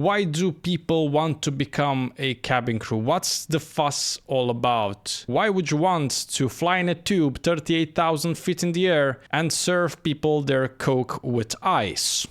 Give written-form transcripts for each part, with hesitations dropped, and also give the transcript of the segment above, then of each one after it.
Why do people want to become a cabin crew? What's the fuss all about? Why would you want to fly in a tube 38,000 feet in the air and serve people their Coke with ice?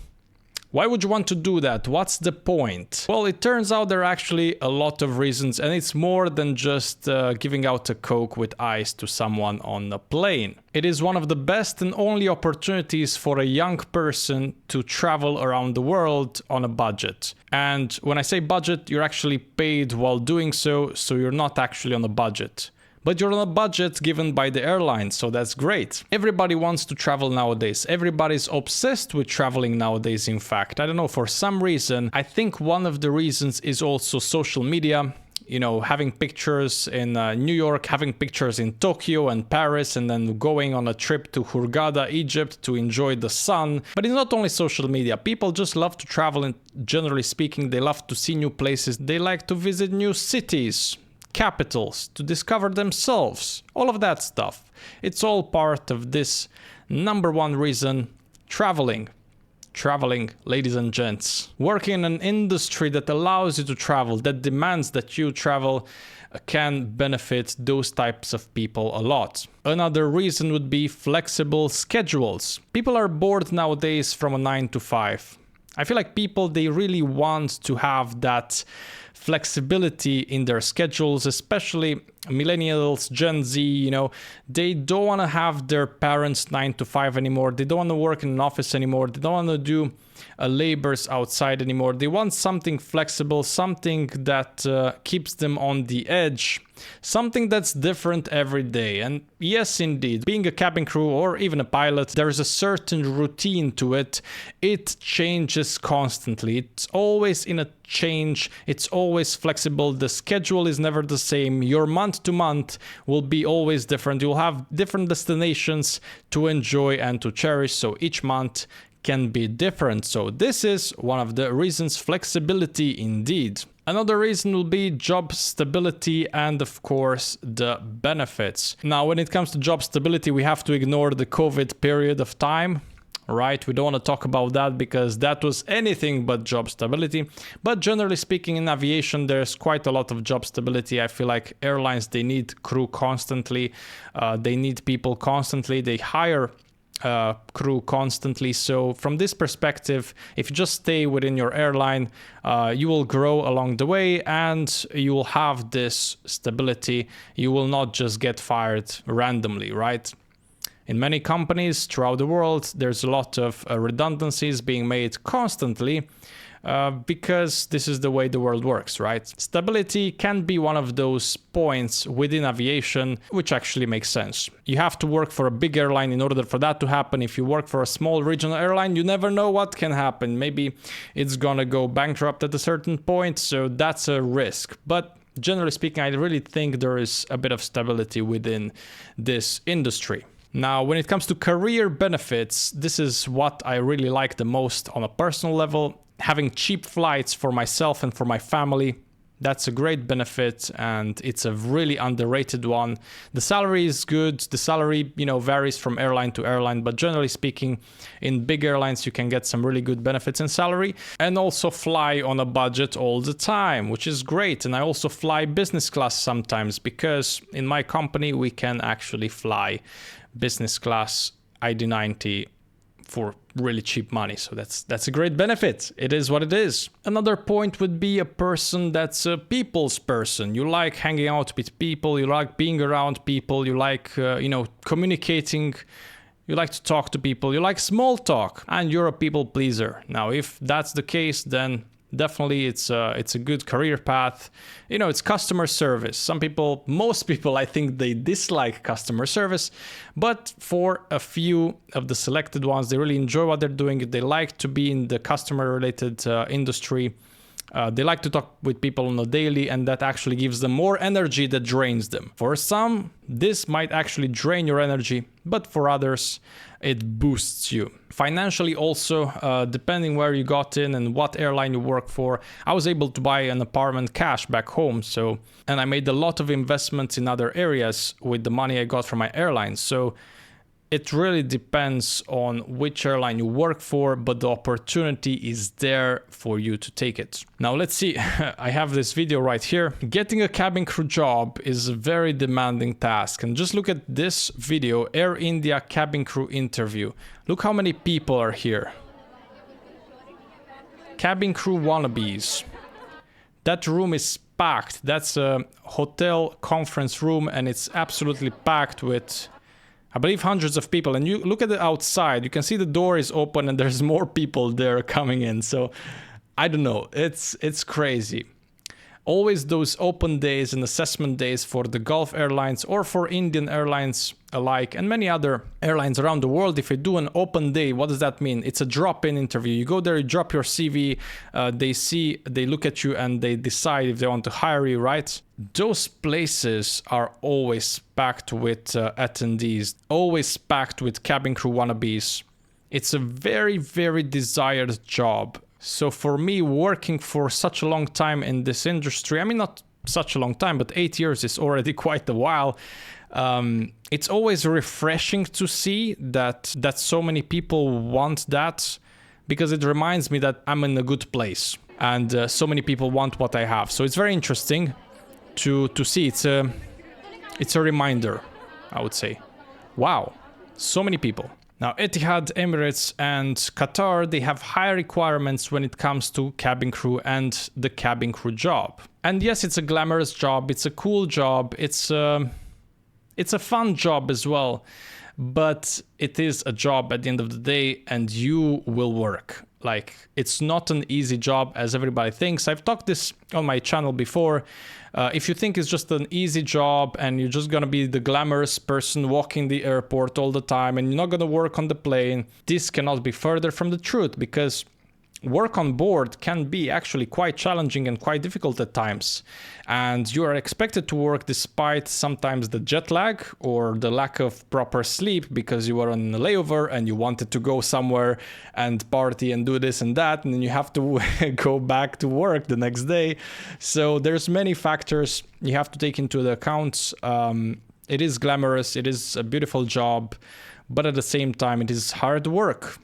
Why would you want to do that? What's the point? Well, it turns out there are actually a lot of reasons, and it's more than just giving out a Coke with ice to someone on a plane. It is one of the best and only opportunities for a young person to travel around the world on a budget. And when I say budget, you're actually paid while doing so, so you're not actually on a budget. But you're on a budget given by the airline, so that's great. Everybody wants to travel nowadays. Everybody's obsessed with traveling nowadays, in fact. I don't know, for some reason. I think one of the reasons is also social media. You know, having pictures in New York, having pictures in Tokyo and Paris, and then going on a trip to Hurghada, Egypt to enjoy the sun. But it's not only social media. People just love to travel, and generally speaking, they love to see new places. They like to visit new cities, capitals, to discover themselves, all of that stuff. It's all part of this number one reason: traveling. Traveling, ladies and gents. Working in an industry that allows you to travel, that demands that you travel, can benefit those types of people a lot. Another reason would be flexible schedules. People are bored nowadays from a 9 to 5. I feel like people, they really want to have that flexibility in their schedules, especially millennials, Gen Z, you know, they don't want to have their parents 9 to 5 anymore. They don't want to work in an office anymore. They don't want to do labors outside anymore. They want something flexible, something that keeps them on the edge, something that's different every day. And yes, indeed, being a cabin crew or even a pilot, there's a certain routine to it. It changes constantly. It's always in a change. It's always flexible. The schedule is never the same. Your month to month will be always different. You'll have different destinations to enjoy and to cherish. So each month can be different. So this is one of the reasons: flexibility indeed. Another reason will be job stability and, of course, the benefits. Now, when it comes to job stability, we have to ignore the COVID period of time, right? We don't want to talk about that because that was anything but job stability. But generally speaking, in aviation, there's quite a lot of job stability. I feel like airlines, they need crew constantly. They need people constantly. They hire crew constantly. So from this perspective, if you just stay within your airline, you will grow along the way and you will have this stability. You will not just get fired randomly, right? In many companies throughout the world, there's a lot of redundancies being made constantly because this is the way the world works, right? Stability can be one of those points within aviation, which actually makes sense. You have to work for a big airline in order for that to happen. If you work for a small regional airline, you never know what can happen. Maybe it's gonna go bankrupt at a certain point, so that's a risk. But generally speaking, I really think there is a bit of stability within this industry. Now, when it comes to career benefits, this is what I really like the most on a personal level. Having cheap flights for myself and for my family, that's a great benefit, and it's a really underrated one. The salary is good. The salary, you know, varies from airline to airline, but generally speaking, in big airlines, you can get some really good benefits in salary and also fly on a budget all the time, which is great. And I also fly business class sometimes because in my company, we can actually fly business class ID90 for really cheap money. So that's a great benefit. It is what it is. Another point would be a person that's a people's person. You like hanging out with people, you like being around people, you like communicating, you like to talk to people, you like small talk, and you're a people pleaser. Now, if that's the case, then definitely it's a good career path. You know, it's customer service. Most people, I think they dislike customer service, but for a few of the selected ones, they really enjoy what they're doing. They like to be in the customer related industry. They like to talk with people on a daily, and that actually gives them more energy that drains them. For some, this might actually drain your energy, but for others, it boosts you. Financially also, depending where you got in and what airline you work for, I was able to buy an apartment cash back home. And I made a lot of investments in other areas with the money I got from my airline. So It really depends on which airline you work for, but the opportunity is there for you to take it. Now let's see, I have this video right here. Getting a cabin crew job is a very demanding task. And just look at this video, Air India cabin crew interview. Look how many people are here. Cabin crew wannabes. That room is packed. That's a hotel conference room and it's absolutely packed with, I believe, hundreds of people. And you look at the outside, you can see the door is open and there's more people there coming in. So I don't know, it's crazy. Always those open days and assessment days for the Gulf Airlines or for Indian Airlines alike and many other airlines around the world. If you do an open day, what does that mean? It's a drop-in interview. You go there, you drop your CV, they look at you and they decide if they want to hire you, right? Those places are always packed with attendees, always packed with cabin crew wannabes. It's a very, very desired job. So for me, working for such a long time in this industry, I mean, not such a long time, but 8 years is already quite a while. It's always refreshing to see that so many people want that, because it reminds me that I'm in a good place and so many people want what I have. So it's very interesting to see. It's a reminder, I would say. Wow, so many people. Now, Etihad, Emirates, and Qatar, they have high requirements when it comes to cabin crew and the cabin crew job. And yes, it's a glamorous job, it's a cool job, it's a fun job as well, but it is a job at the end of the day, and you will work. Like, it's not an easy job as everybody thinks. I've talked this on my channel before. If you think it's just an easy job and you're just gonna be the glamorous person walking the airport all the time and you're not gonna work on the plane, this cannot be further from the truth, because work on board can be actually quite challenging and quite difficult at times. And you are expected to work despite sometimes the jet lag or the lack of proper sleep because you were on a layover and you wanted to go somewhere and party and do this and that, and then you have to go back to work the next day. So there's many factors you have to take into the account. It is glamorous, it is a beautiful job, but at the same time it is hard work.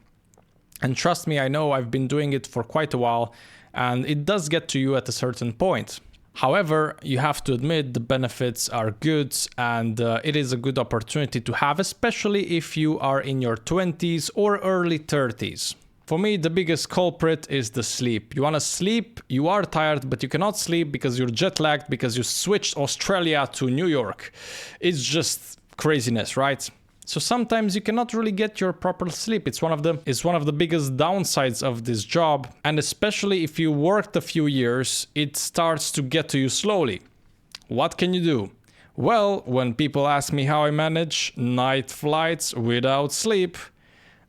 And trust me, I know I've been doing it for quite a while, and it does get to you at a certain point. However, you have to admit the benefits are good, and it is a good opportunity to have, especially if you are in your 20s or early 30s. For me, the biggest culprit is the sleep. You want to sleep, you are tired, but you cannot sleep because you're jet lagged, because you switched Australia to New York. It's just craziness, right? So sometimes you cannot really get your proper sleep. It's one of the biggest downsides of this job. And especially if you worked a few years, it starts to get to you slowly. What can you do? Well, when people ask me how I manage night flights without sleep,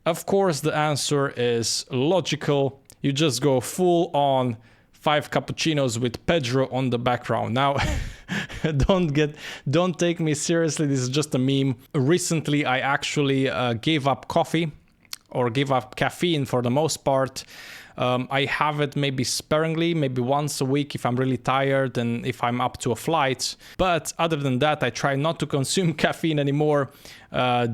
of course the answer is logical. You just go full on 5 cappuccinos with Pedro on the background. Now, don't take me seriously. This is just a meme. Recently, I actually gave up coffee, or gave up caffeine for the most part. I have it maybe sparingly, maybe once a week if I'm really tired and if I'm up to a flight. But other than that, I try not to consume caffeine anymore,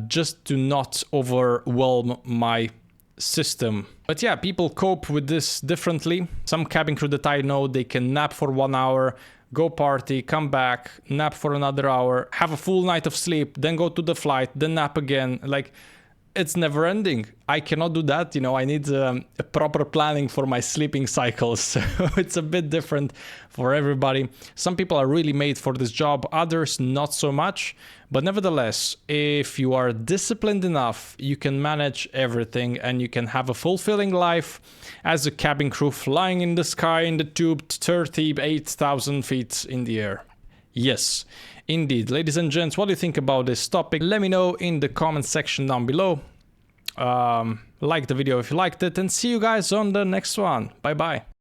just to not overwhelm my system. But yeah, people cope with this differently. Some cabin crew that I know, they can nap for 1 hour, go party, come back, nap for another hour, have a full night of sleep, then go to the flight, then nap again. Like, it's never ending. I cannot do that. You know, I need a proper planning for my sleeping cycles. So it's a bit different for everybody. Some people are really made for this job, others not so much. But nevertheless, if you are disciplined enough, you can manage everything and you can have a fulfilling life as a cabin crew flying in the sky in the tube 38,000 feet in the air. Yes, indeed. Ladies and gents, what do you think about this topic? Let me know in the comment section down below. Like the video if you liked it, and see you guys on the next one. Bye bye.